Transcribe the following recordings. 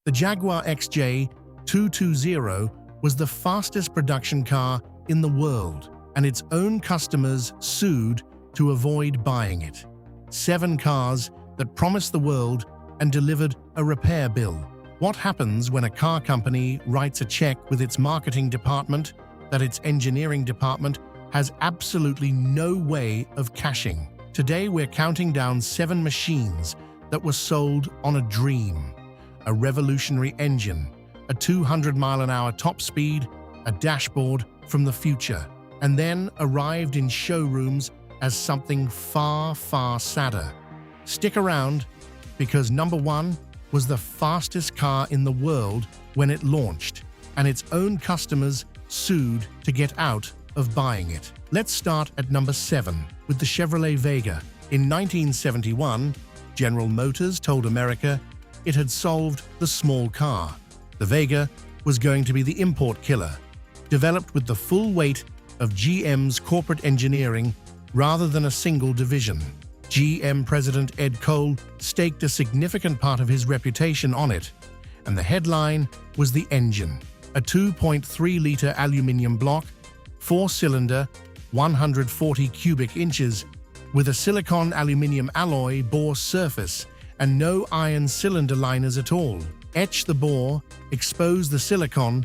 The Jaguar XJ220 was the fastest production car in the world, and its own customers sued to avoid buying it. 7 cars that promised the world and delivered a repair bill. What happens when a car company writes a check with its marketing department that its engineering department has absolutely no way of cashing? Today we're counting down 7 machines that were sold on a dream. A revolutionary engine, a 200-mile-an-hour top speed, a dashboard from the future, and then arrived in showrooms as something far, far sadder. Stick around, because number 1 was the fastest car in the world when it launched, and its own customers sued to get out of buying it. Let's start at number 7 with the Chevrolet Vega. In 1971, General Motors told America it had solved the small car. The Vega was going to be the import killer, developed with the full weight of GM's corporate engineering rather than a single division. GM President Ed Cole staked a significant part of his reputation on it, and the headline was the engine. A 2.3-liter aluminium-block, 4-cylinder, 140 cubic inches, with a silicon aluminium alloy bore surface and no iron cylinder liners at all. Etch the bore, expose the silicon,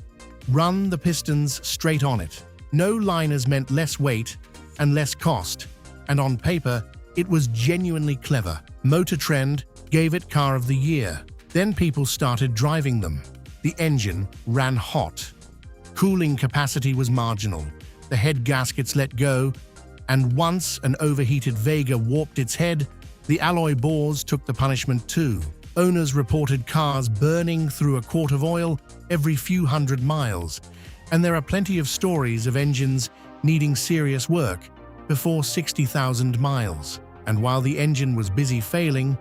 run the pistons straight on it. No liners meant less weight and less cost, and on paper, it was genuinely clever. Motor Trend gave it Car of the Year. Then people started driving them. The engine ran hot. Cooling capacity was marginal. The head gaskets let go, and once an overheated Vega warped its head, the alloy bores took the punishment too. Owners reported cars burning through a quart of oil every few hundred miles, and there are plenty of stories of engines needing serious work before 60,000 miles. And while the engine was busy failing,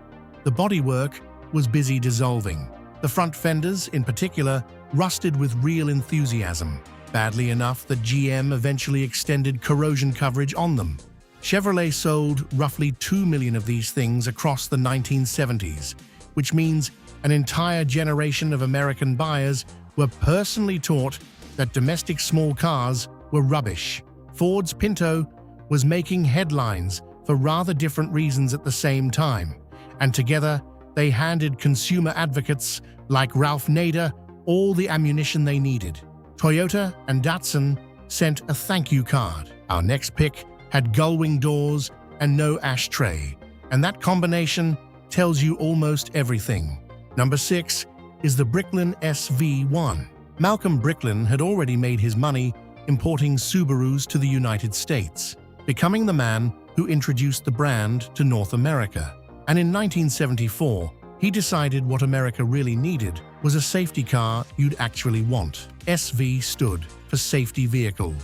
the bodywork was busy dissolving. The front fenders, in particular, rusted with real enthusiasm, badly enough that GM eventually extended corrosion coverage on them. Chevrolet sold roughly 2 million of these things across the 1970s, which means an entire generation of American buyers were personally taught that domestic small cars were rubbish. Ford's Pinto was making headlines for rather different reasons at the same time, and together they handed consumer advocates like Ralph Nader all the ammunition they needed. Toyota and Datsun sent a thank you card. Our next pick had gullwing doors and no ashtray, and that combination tells you almost everything. Number 6 is the Bricklin SV1. Malcolm Bricklin had already made his money importing Subarus to the United States, becoming the man who introduced the brand to North America. And in 1974, he decided what America really needed was a safety car you'd actually want. SV stood for Safety Vehicle.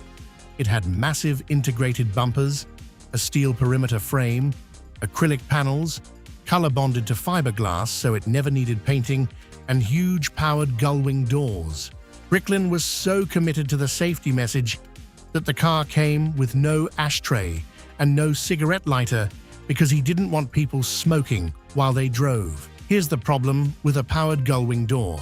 It had massive integrated bumpers, a steel perimeter frame, acrylic panels, color-bonded to fiberglass so it never needed painting, and huge powered gullwing doors. Bricklin was so committed to the safety message that the car came with no ashtray and no cigarette lighter because he didn't want people smoking while they drove. Here's the problem with a powered gullwing door.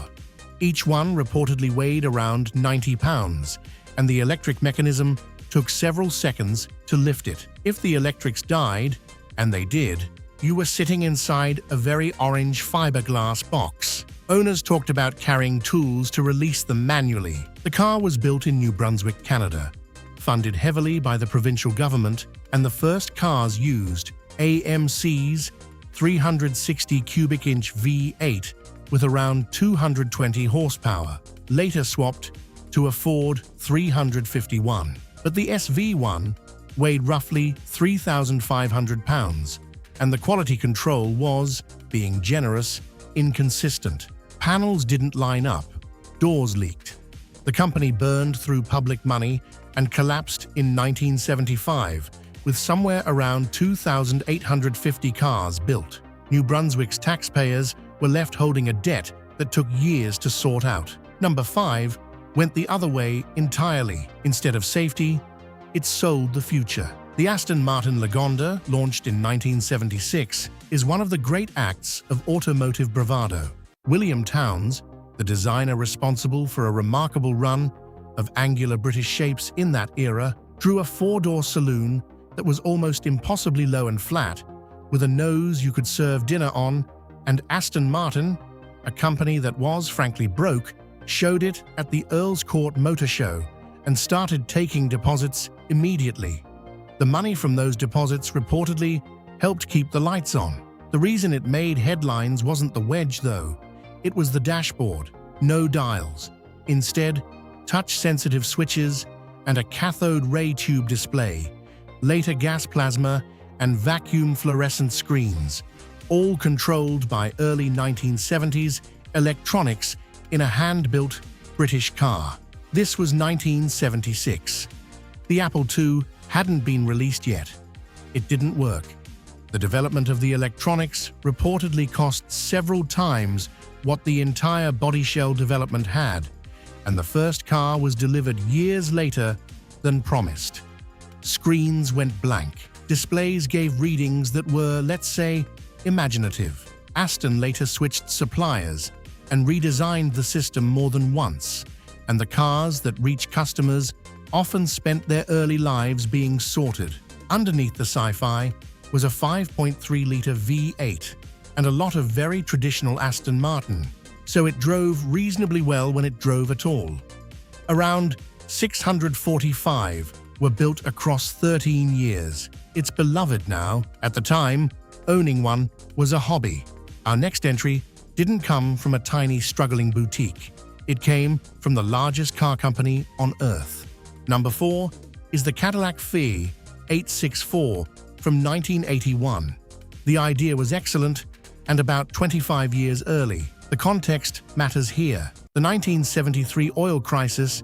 Each one reportedly weighed around 90 pounds, and the electric mechanism took several seconds to lift it. If the electrics died, and they did, you were sitting inside a very orange fiberglass box. Owners talked about carrying tools to release them manually. The car was built in New Brunswick, Canada, funded heavily by the provincial government, and the first cars used AMC's 360 cubic inch V8 with around 220 horsepower, later swapped to a Ford 351. But the SV1 weighed roughly 3,500 pounds, and the quality control was, being generous, inconsistent. Panels didn't line up, doors leaked. The company burned through public money and collapsed in 1975, with somewhere around 2,850 cars built. New Brunswick's taxpayers were left holding a debt that took years to sort out. Number 5 went the other way entirely. Instead of safety, it sold the future. The Aston Martin Lagonda, launched in 1976, is one of the great acts of automotive bravado. William Townes, The designer responsible for a remarkable run of angular British shapes in that era drew a four-door saloon that was almost impossibly low and flat, with a nose you could serve dinner on, and Aston Martin, a company that was, frankly, broke, showed it at the Earl's Court Motor Show and started taking deposits immediately. The money from those deposits reportedly helped keep the lights on. The reason it made headlines wasn't the wedge, though. It was the dashboard. No dials. Instead, touch-sensitive switches and a cathode ray tube display, later gas plasma and vacuum fluorescent screens, all controlled by early 1970s electronics in a hand-built British car. This was 1976. The Apple II hadn't been released yet. It didn't work. The development of the electronics reportedly cost several times what the entire body shell development had, and the first car was delivered years later than promised. Screens went blank. Displays gave readings that were, let's say, imaginative. Aston later switched suppliers and redesigned the system more than once, and the cars that reached customers often spent their early lives being sorted. Underneath the sci-fi was a 5.3-liter V8 and a lot of very traditional Aston Martin, so it drove reasonably well when it drove at all. Around 645 were built across 13 years. It's beloved now. At the time, owning one was a hobby. Our next entry didn't come from a tiny, struggling boutique. It came from the largest car company on Earth. Number 4 is the Cadillac V8-6-4 from 1981. The idea was excellent and about 25 years early. The context matters here. The 1973 oil crisis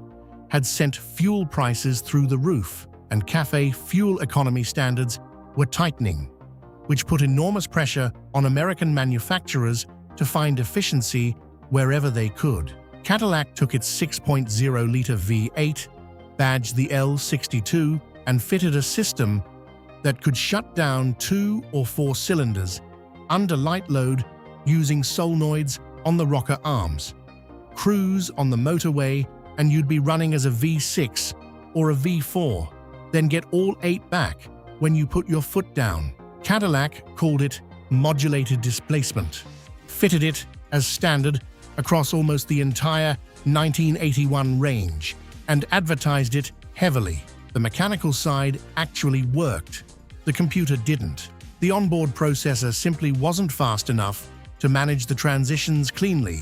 had sent fuel prices through the roof, and CAFE fuel economy standards were tightening, which put enormous pressure on American manufacturers to find efficiency wherever they could. Cadillac took its 6.0-liter V8, badged the L62, and fitted a system that could shut down 2 or 4 cylinders under light load using solenoids on the rocker arms. Cruise on the motorway and you'd be running as a V6 or a V4, then get all 8 back when you put your foot down. Cadillac called it modulated displacement, fitted it as standard across almost the entire 1981 range, and advertised it heavily. The mechanical side actually worked. The computer didn't. The onboard processor simply wasn't fast enough to manage the transitions cleanly,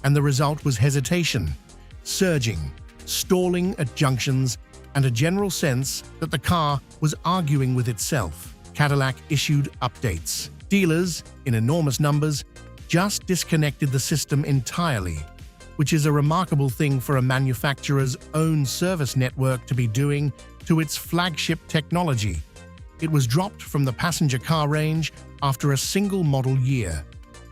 and the result was hesitation, surging, stalling at junctions, and a general sense that the car was arguing with itself. Cadillac issued updates. Dealers, in enormous numbers, just disconnected the system entirely, which is a remarkable thing for a manufacturer's own service network to be doing to its flagship technology. It was dropped from the passenger car range after a single model year,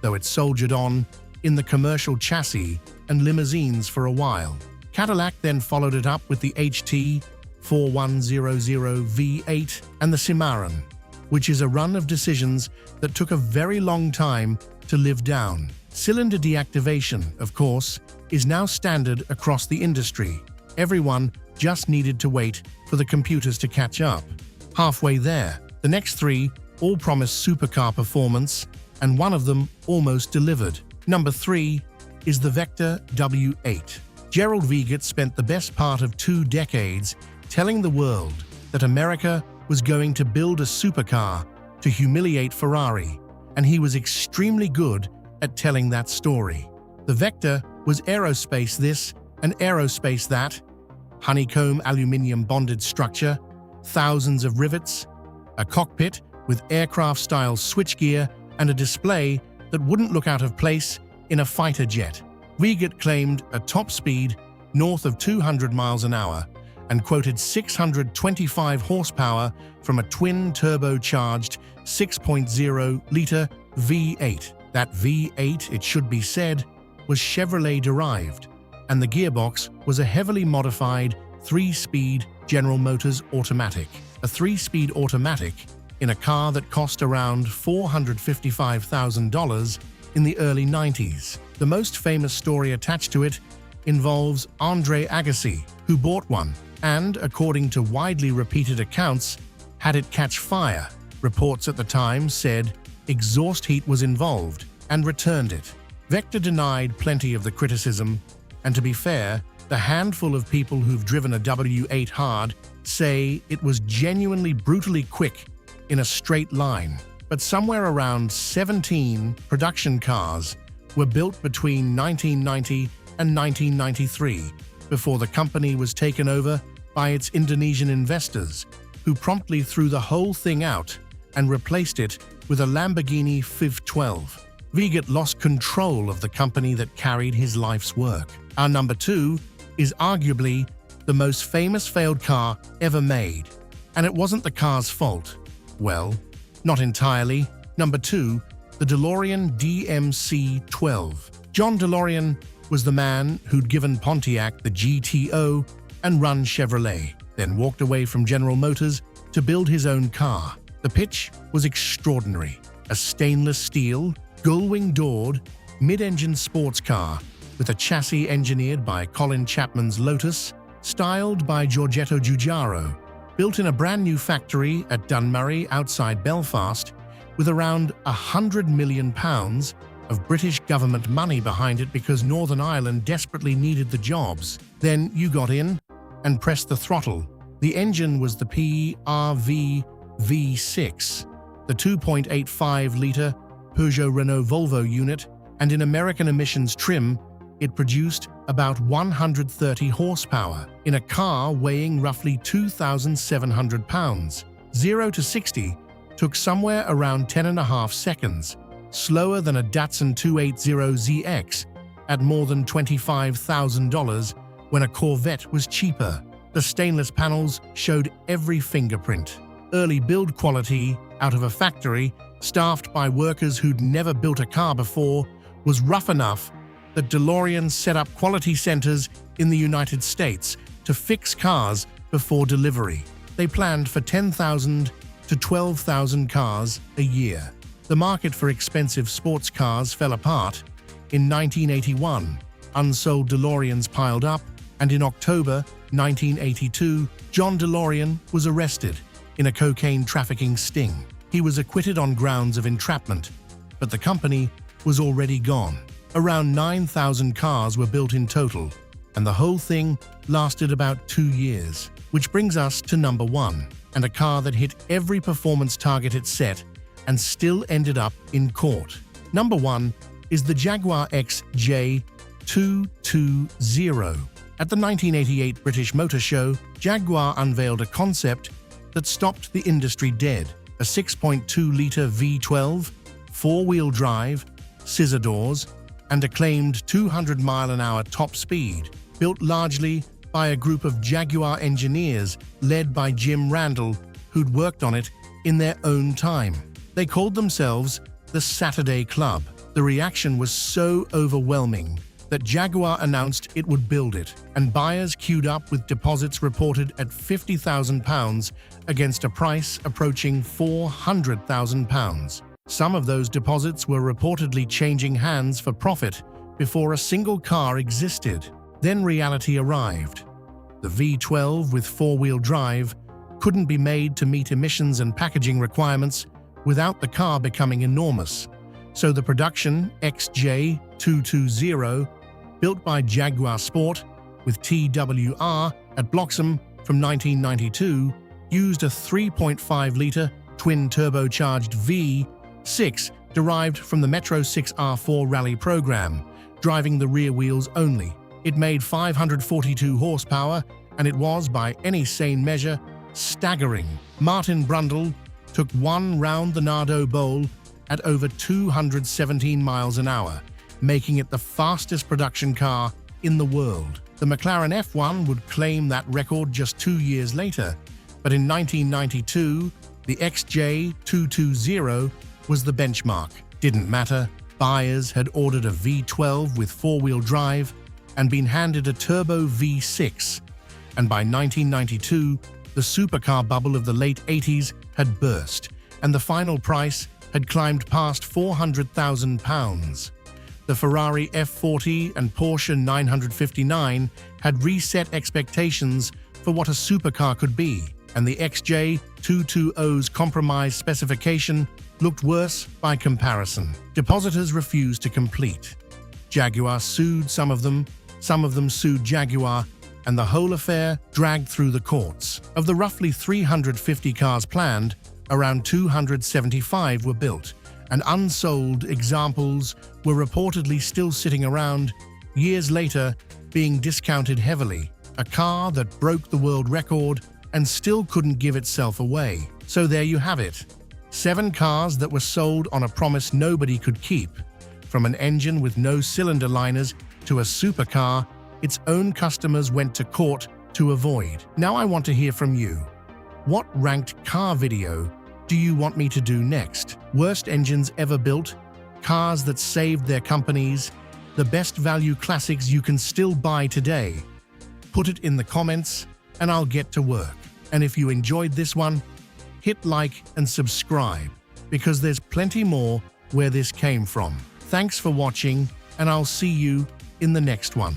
though it soldiered on in the commercial chassis and limousines for a while. Cadillac then followed it up with the HT4100 V8 and the Cimarron, which is a run of decisions that took a very long time to live down. Cylinder deactivation, of course, is now standard across the industry. Everyone just needed to wait for the computers to catch up. Halfway there, the next 3 all promised supercar performance, and one of them almost delivered. Number 3 is the Vector W8. Gerald Viget spent the best part of 2 decades telling the world that America was going to build a supercar to humiliate Ferrari, and he was extremely good at telling that story. The Vector was aerospace this and aerospace that, honeycomb aluminium-bonded structure, thousands of rivets, a cockpit with aircraft-style switchgear, and a display that wouldn't look out of place in a fighter jet. Viget claimed a top speed north of 200 miles an hour and quoted 625 horsepower from a twin-turbocharged 6.0-liter V8. That V8, it should be said, was Chevrolet-derived, and the gearbox was a heavily modified 3-speed General Motors automatic. A 3-speed automatic in a car that cost around $455,000 in the early 90s. The most famous story attached to it involves Andre Agassi, who bought one and, according to widely repeated accounts, had it catch fire. Reports at the time said exhaust heat was involved and returned it. Vector denied plenty of the criticism, and to be fair, the handful of people who've driven a W8 hard say it was genuinely brutally quick in a straight line. But somewhere around 17 production cars were built between 1990 and 1993 before the company was taken over by its Indonesian investors, who promptly threw the whole thing out and replaced it with a Lamborghini V8-12. Vega lost control of the company that carried his life's work. Our number 2 is arguably the most famous failed car ever made, and it wasn't the car's fault. Well, not entirely. Number 2, the DeLorean DMC-12. John DeLorean was the man who'd given Pontiac the GTO and run Chevrolet, then walked away from General Motors to build his own car. The pitch was extraordinary. A stainless steel, gullwing doored, mid-engine sports car with a chassis engineered by Colin Chapman's Lotus, styled by Giorgetto Giugiaro, built in a brand new factory at Dunmurry outside Belfast, with around £100 million of British government money behind it because Northern Ireland desperately needed the jobs. Then you got in and pressed the throttle. The engine was the PRV V6, the 2.85-litre Peugeot Renault Volvo unit, and in American emissions trim, it produced about 130 horsepower in a car weighing roughly 2,700 pounds. 0 to 60 took somewhere around 10.5 seconds, slower than a Datsun 280ZX at more than $25,000 when a Corvette was cheaper. The stainless panels showed every fingerprint. Early build quality out of a factory staffed by workers who'd never built a car before was rough enough that DeLorean set up quality centers in the United States to fix cars before delivery. They planned for 10,000 to 12,000 cars a year. The market for expensive sports cars fell apart. In 1981, unsold DeLoreans piled up, and in October 1982, John DeLorean was arrested in a cocaine trafficking sting. He was acquitted on grounds of entrapment, but the company was already gone. Around 9,000 cars were built in total, and the whole thing lasted about 2 years. Which brings us to number 1, and a car that hit every performance target it set and still ended up in court. Number 1 is the Jaguar XJ220. At the 1988 British Motor Show, Jaguar unveiled a concept that stopped the industry dead. A 6.2-litre V12, four-wheel drive, scissor doors, and a claimed 200-mile-an-hour top speed, built largely by a group of Jaguar engineers led by Jim Randall, who'd worked on it in their own time. They called themselves the Saturday Club. The reaction was so overwhelming that Jaguar announced it would build it, and buyers queued up with deposits reported at £50,000 against a price approaching £400,000. Some of those deposits were reportedly changing hands for profit before a single car existed. Then reality arrived. The V12 with four-wheel drive couldn't be made to meet emissions and packaging requirements without the car becoming enormous. So the production XJ220, built by Jaguar Sport with TWR at Bloxham from 1992, used a 3.5-litre twin-turbocharged V6 derived from the Metro 6R4 rally program, driving the rear wheels only. It made 542 horsepower, and it was, by any sane measure, staggering. Martin Brundle took one round the Nardo Bowl at over 217 miles an hour, making it the fastest production car in the world. The McLaren F1 would claim that record just 2 years later, but in 1992, the XJ220 was the benchmark. Didn't matter. Buyers had ordered a V12 with four-wheel drive and been handed a turbo V6, and by 1992, the supercar bubble of the late 80s had burst, and the final price had climbed past £400,000. The Ferrari F40 and Porsche 959 had reset expectations for what a supercar could be, and the XJ220's compromised specification looked worse by comparison. Depositors refused to complete. Jaguar sued some of them sued Jaguar, and the whole affair dragged through the courts. Of the roughly 350 cars planned, around 275 were built, and unsold examples were reportedly still sitting around, years later being discounted heavily. A car that broke the world record and still couldn't give itself away. So there you have it. 7 cars that were sold on a promise nobody could keep. From an engine with no cylinder liners to a supercar its own customers went to court to avoid. Now I want to hear from you. What ranked car video do you want me to do next? Worst engines ever built? Cars that saved their companies? The best value classics you can still buy today? Put it in the comments and I'll get to work. And if you enjoyed this one, hit like and subscribe, because there's plenty more where this came from. Thanks for watching, and I'll see you in the next one.